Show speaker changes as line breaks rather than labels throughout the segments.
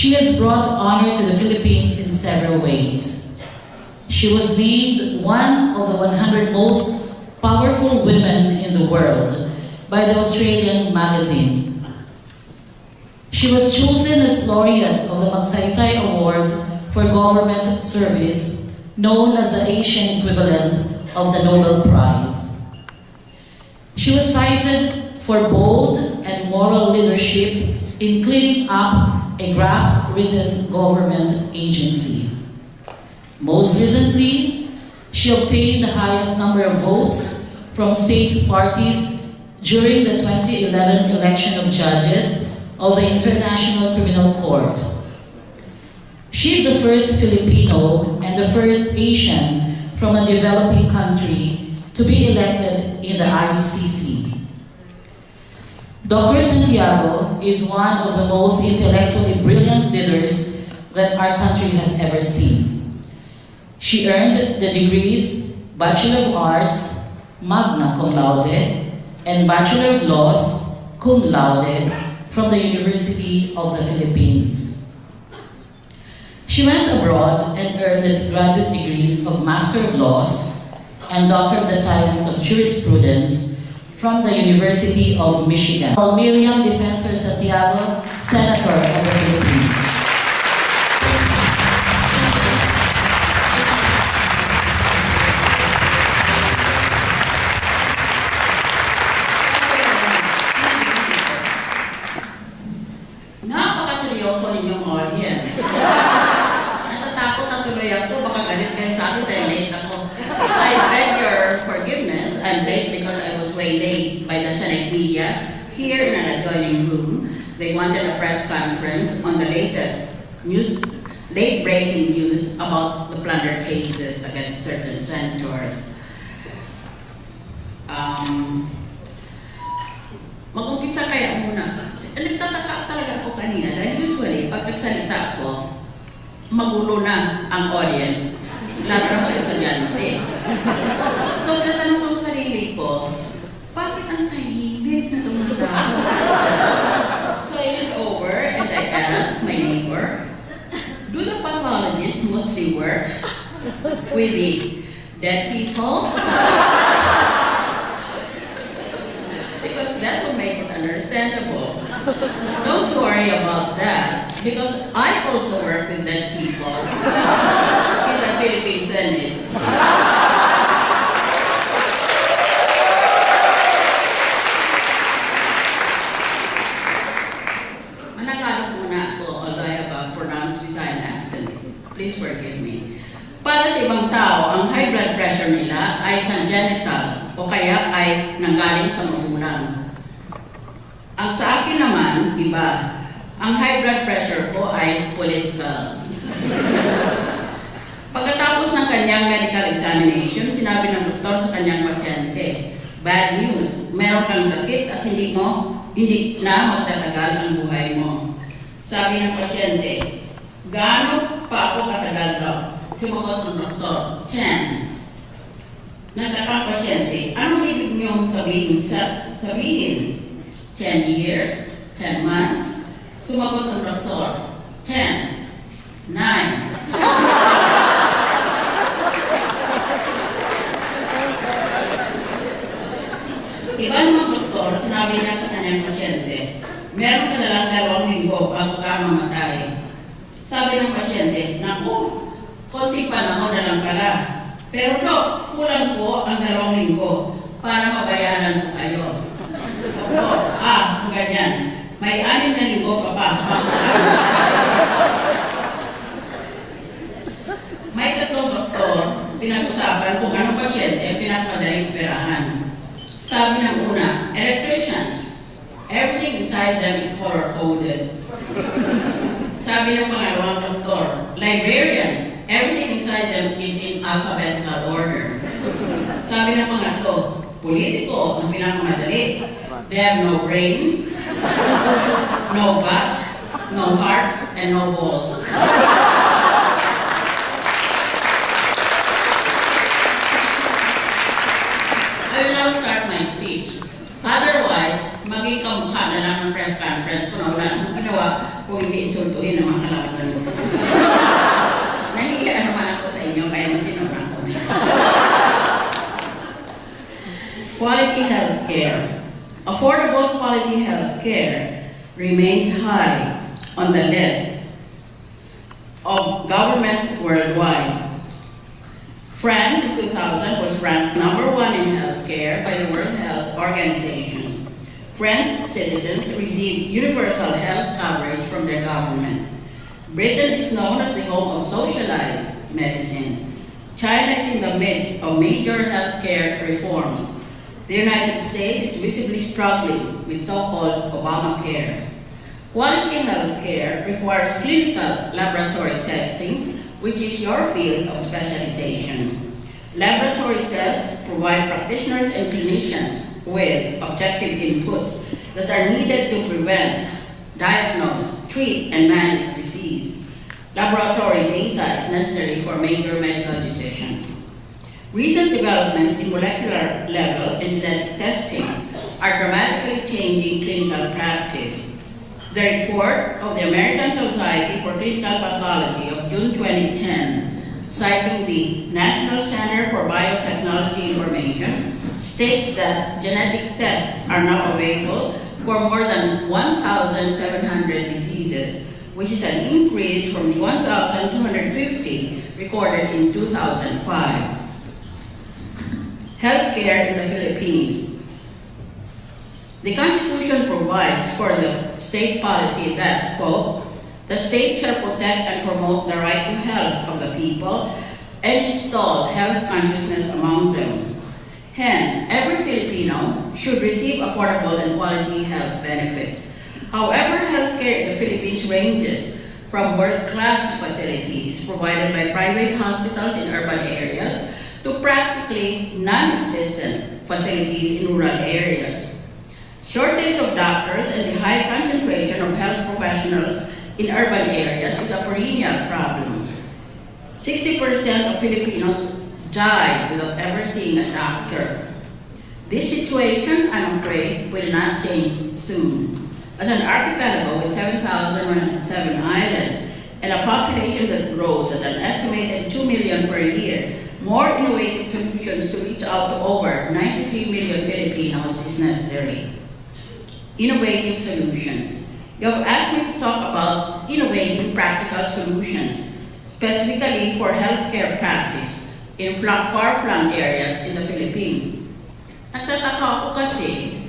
She has brought honor to the Philippines in several ways. She was deemed one of the 100 most powerful women in the world by the Australian magazine. She was chosen as laureate of the Magsaysay Award for Government Service, known as the Asian equivalent of the Nobel Prize. She was cited for bold and moral leadership in cleaning up a graft-ridden government agency. Most recently, she obtained the highest number of votes from states parties during the 2011 election of judges of the International Criminal Court. She is the first Filipino and the first Asian from a developing country to be elected in the ICC. Dr. Santiago is one of the most intellectually brilliant leaders that our country has ever seen. She earned the degrees Bachelor of Arts, Magna Cum Laude, and Bachelor of Laws, Cum Laude, from the University of the Philippines. She went abroad and earned the graduate degrees of Master of Laws and Doctor of the Science of Jurisprudence from the University of Michigan. Miriam Defensor Santiago, Senator of the Philippines.
Napakaseryoso ninyong audience. Natatakot na tuloy ako, baka galit kayo sa akin dahil late ako. I beg your forgiveness. I'm late because I was waylaid by the Senate media here in an adjoining room. They wanted a press conference on the latest news, late-breaking news about the plunder cases against certain senators. Mag-umpisa kaya muna. Nagtataka talaga ako kanina dahil usually pag nagsalita ako, magulo na ang audience. Lahat ng mga estudyante. So, natanong ko ang sarili ko, bakit ang tahimik na tumatawa? So, I went over and I asked my neighbor, do the pathologists mostly work with the dead people? Because that will make it understandable. Don't worry about that, because I also work with dead people in the Philippine Senate. Manakalo muna ako, although I have a pronounced Visayan accent. Please forgive me. Para sa ibang tao, ang high blood pressure nila ay congenital o kaya ay nanggaling sa magulang. Ang sa akin naman, iba. Ang high blood pressure ko ay political. Pagkatapos ng kanyang medical examination, sinabi ng doktor sa kanyang pasyente, bad news, meron kang sakit at hindi na magtatagal ang buhay mo. Sabi ng pasyente, gaano pa ako katagal daw? Sumagot ng doktor, 10. Nagtaka ang pasyente, anong ibig niyong sabihin? 10 years, 10 months. Sumagot ang doktor, 10, 9. Iba namang doktor, sinabi niya sa kanyang pasyente, meron ka na lang 2 linggo bago ka mamatay. Sabi ng pasyente, naku, konti panahon na lang pala. Pero dok, kulang po ang 2 linggo para mabayaran ko kayo. Doktor, ganyan. May 6 na linggo pa ba? May 3 doktor, pinag-usapan kung anong pasyente pinapadaling operahan. Sabi ng una, electricians, everything inside them is color-coded. Sabi ng pangalawang doktor, librarians, everything inside them is in alphabetical order. Sabi ng pangatlo, politiko, ang pinakamadali, they have no brains, no guts, no hearts, and no balls. I will now start my speech. Otherwise, maging kamukha na lang ng press conference kung wala nang ginawa, kung hindi insultuhin ng mga kalaban mo. Nahihiya naman ako sa inyo, kaya matinong ako. Quality health care. Affordable quality health care remains high on the list of governments worldwide. France in 2000 was ranked #1 in healthcare by the World Health Organization. French citizens receive universal health coverage from their government. Britain is known as the home of socialized medicine. China is in the midst of major healthcare reforms. The United States is visibly struggling with so-called Obamacare. Quality healthcare requires clinical laboratory testing, which is your field of specialization. Laboratory tests provide practitioners and clinicians with objective inputs that are needed to prevent, diagnose, treat, and manage disease. Laboratory data is necessary for major medical decisions. Recent developments in molecular level and genetic testing are dramatically changing clinical practice. The report of the American Society for Clinical Pathology of June 2010, citing the National Center for Biotechnology Information, states that genetic tests are now available for more than 1,700 diseases, which is an increase from the 1,250 recorded in 2005. Healthcare in the Philippines. The Constitution provides for the state policy that, quote, the state shall protect and promote the right to health of the people and install health consciousness among them. Hence, every Filipino should receive affordable and quality health benefits. However, healthcare in the Philippines ranges from world-class facilities provided by private hospitals in urban areas to practically non-existent facilities in rural areas. Shortage of doctors and the high concentration of health professionals in urban areas is a perennial problem. 60% of Filipinos die without ever seeing a doctor. This situation, I'm afraid, will not change soon. As an archipelago with 7,107 islands and a population that grows at an estimated 2 million per year, more innovative solutions to reach out to over 93 million Filipinos is necessary. Innovative solutions. You have asked me to talk about innovative practical solutions, specifically for healthcare practice in far-flung areas in the Philippines. Nagtataka ako kasi,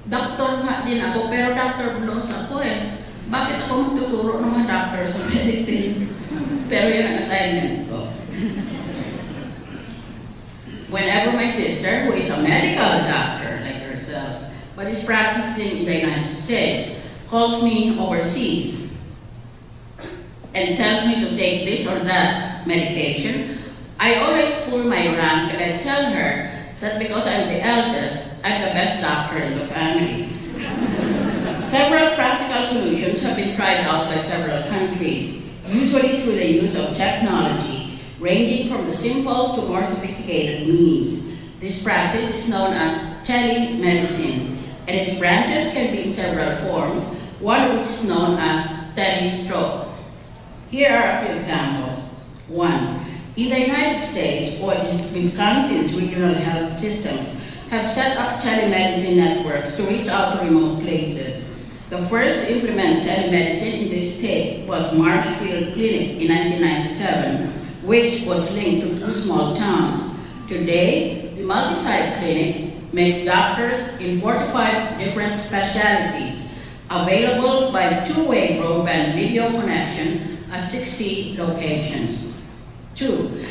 doctor nga din ako, pero doctor blows ako eh. Bakit ako magtuturo ng mga doctor sa medicine? Pero yun ang assignment ko. Whenever my sister, who is a medical doctor like yourselves, but is practicing in the United States, calls me overseas and tells me to take this or that medication, I always pull my rank and I tell her that because I'm the eldest, I'm the best doctor in the family. Several practical solutions have been tried out by several countries, usually through the use of technology, ranging from the simple to more sophisticated means. This practice is known as telemedicine, and its branches can be in several forms, one of which is known as telestroke. Here are a few examples. 1. In the United States, Wisconsin's regional health systems have set up telemedicine networks to reach out to remote places. The first to implement telemedicine in this state was Marshfield Clinic in 1997, which was linked to 2 small towns. Today, the multi-site clinic makes doctors in 45 different specialties available by 2-way broadband video connection at 60 locations. 2.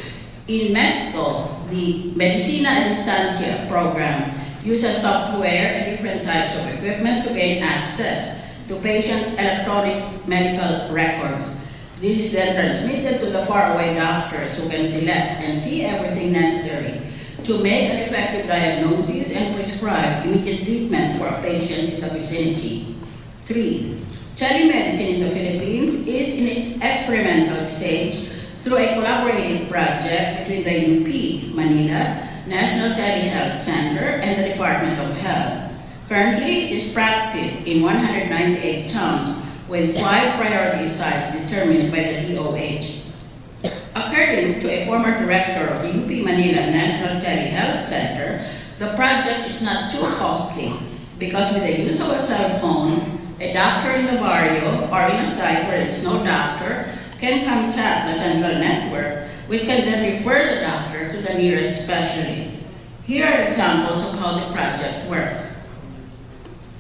In Mexico, the Medicina a Distancia program uses software and different types of equipment to gain access to patient electronic medical records. This is then transmitted to the faraway doctors who can select and see everything necessary to make an effective diagnosis and prescribe immediate treatment for a patient in the vicinity. 3. Telemedicine in the Philippines is in its experimental stage through a collaborative project between the UP, Manila, National Telehealth Center, and the Department of Health. Currently, it is practiced in 198 towns with 5 priority sites determined by the DOH. According to a former director of the UP Manila National Telehealth Center, the project is not too costly because with the use of a cell phone, a doctor in the barrio or in a site where there is no doctor can contact the central network, which can then refer the doctor to the nearest specialist. Here are examples of how the project works.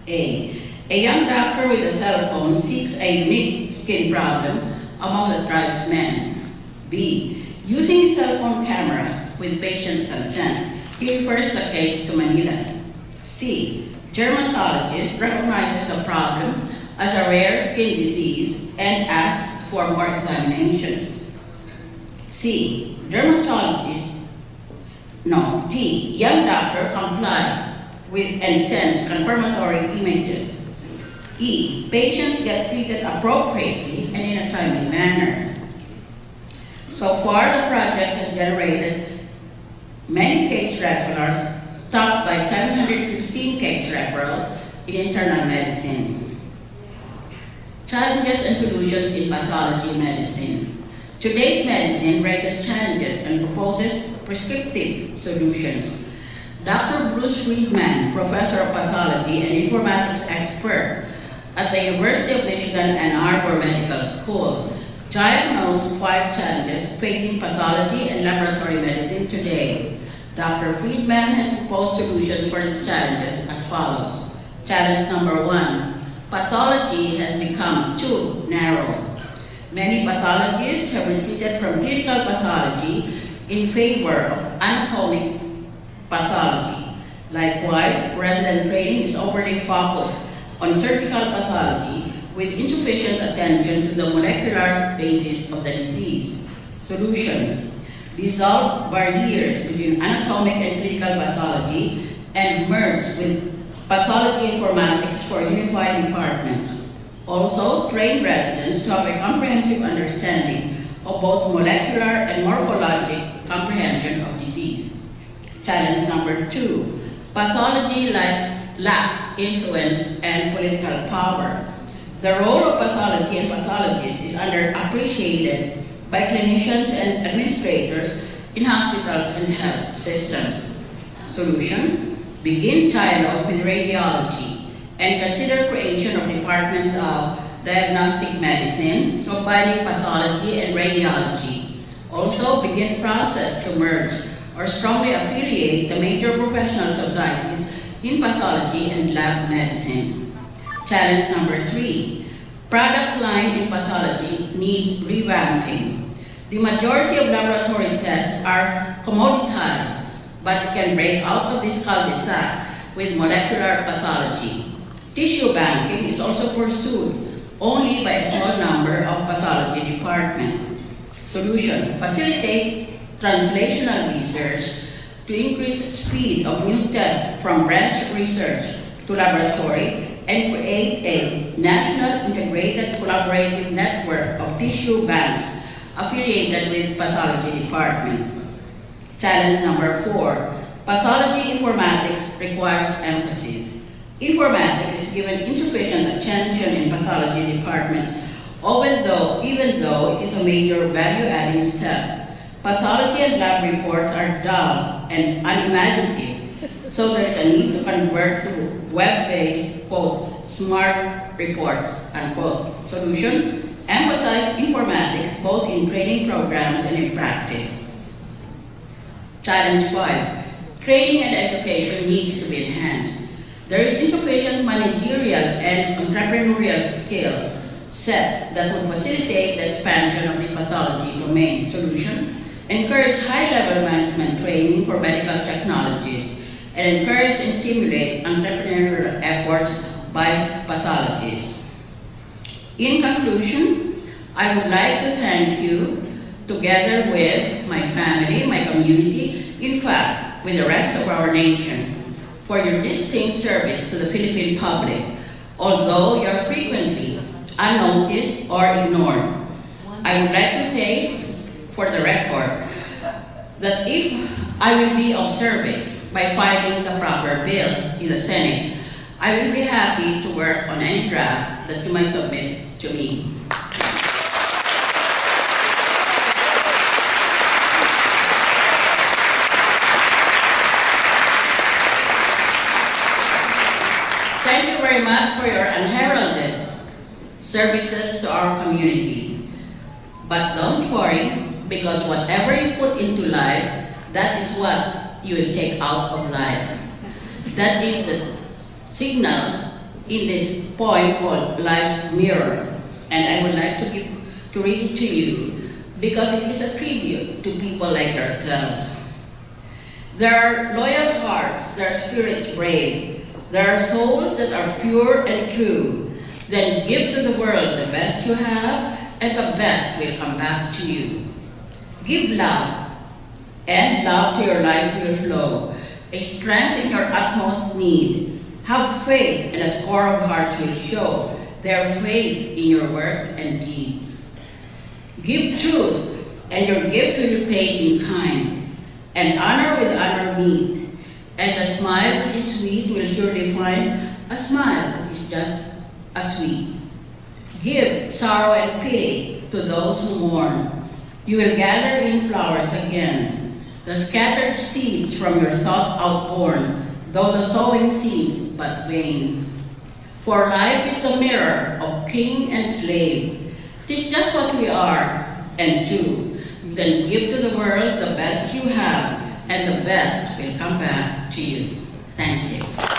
A young doctor with a cell phone seeks a unique skin problem among the tribesmen. B, using his cell phone camera with patient consent, he refers the case to Manila. C, dermatologist recognizes the problem as a rare skin disease and asks for more examinations. D, young doctor complies with and sends confirmatory images. E, patients get treated appropriately and in a timely manner. So far, the project has generated many case referrals, topped by 715 case referrals in internal medicine. Challenges and solutions in pathology medicine. Today's medicine raises challenges and proposes prescriptive solutions. Dr. Bruce Friedman, professor of pathology and informatics expert at the University of Michigan Ann Arbor Medical School, diagnosed 5 challenges facing pathology and laboratory medicine today. Dr. Friedman has proposed solutions for these challenges as follows. Challenge number 1, pathology has become too narrow. Many pathologists have retreated from clinical pathology in favor of anatomic pathology. Likewise, resident training is overly focused on surgical pathology with insufficient attention to the molecular basis of the disease. Solution: dissolve barriers between anatomic and clinical pathology and merge with pathology informatics for unified departments. Also, train residents to have a comprehensive understanding of both molecular and morphologic comprehension of disease. Challenge number 2, pathology lacks influence and political power. The role of pathology and pathologists is underappreciated by clinicians and administrators in hospitals and health systems. Solution: begin dialogue with radiology and consider creation of departments of diagnostic medicine, combining pathology and radiology. Also, begin process to merge or strongly affiliate the major professional societies in pathology and lab medicine. Challenge number 3, product line in pathology needs revamping. The majority of laboratory tests are commoditized, but it can break out of this cul-de-sac with molecular pathology. Tissue banking is also pursued only by a small number of pathology departments. Solution: facilitate translational research to increase speed of new tests from branch research to laboratory and create a national integrated collaborative network of tissue banks affiliated with pathology departments. Challenge number 4, pathology informatics requires emphasis. Informatics is given insufficient attention in pathology departments, even though it is a major value-adding step. Pathology and lab reports are dull and unimaginative, so there is a need to convert to web-based, quote, smart reports, unquote. Solution: emphasize informatics both in training programs and in practice. Challenge 5, training and education needs to be enhanced. There is insufficient managerial and entrepreneurial skill set that would facilitate the expansion of the pathology domain. Solution: encourage high-level management training for medical technologists and encourage and stimulate entrepreneurial efforts by pathologists. In conclusion, I would like to thank you, together with my family, my community, in fact, with the rest of our nation, for your distinct service to the Philippine public, although you are frequently unnoticed or ignored. I would like to say, for the record, that if I will be of service by filing the proper bill in the Senate, I will be happy to work on any draft that you might submit to me. Thank you very much for your unheralded services to our community. But don't worry, because whatever you put into life, that is what you will take out of life. That is the signal in this poem called Life's Mirror. And I would like to read it to you because it is a tribute to people like ourselves. There are loyal hearts, their spirits brave. There are souls that are pure and true. Then give to the world the best you have, and the best will come back to you. Give love, and love to your life will flow. A strength in your utmost need. Have faith, and a score of hearts will show their faith in your work and deed. Give truth, and your gift will be paid in kind, and honor with honor meet. And a smile which is sweet will surely find a smile that is just as sweet. Give sorrow and pity to those who mourn. You will gather in flowers again, the scattered seeds from your thought outborn, though the sowing seemed but vain. For life is the mirror of king and slave. 'Tis just what we are and do. Then give to the world the best you have, and the best will come back to you. Thank you.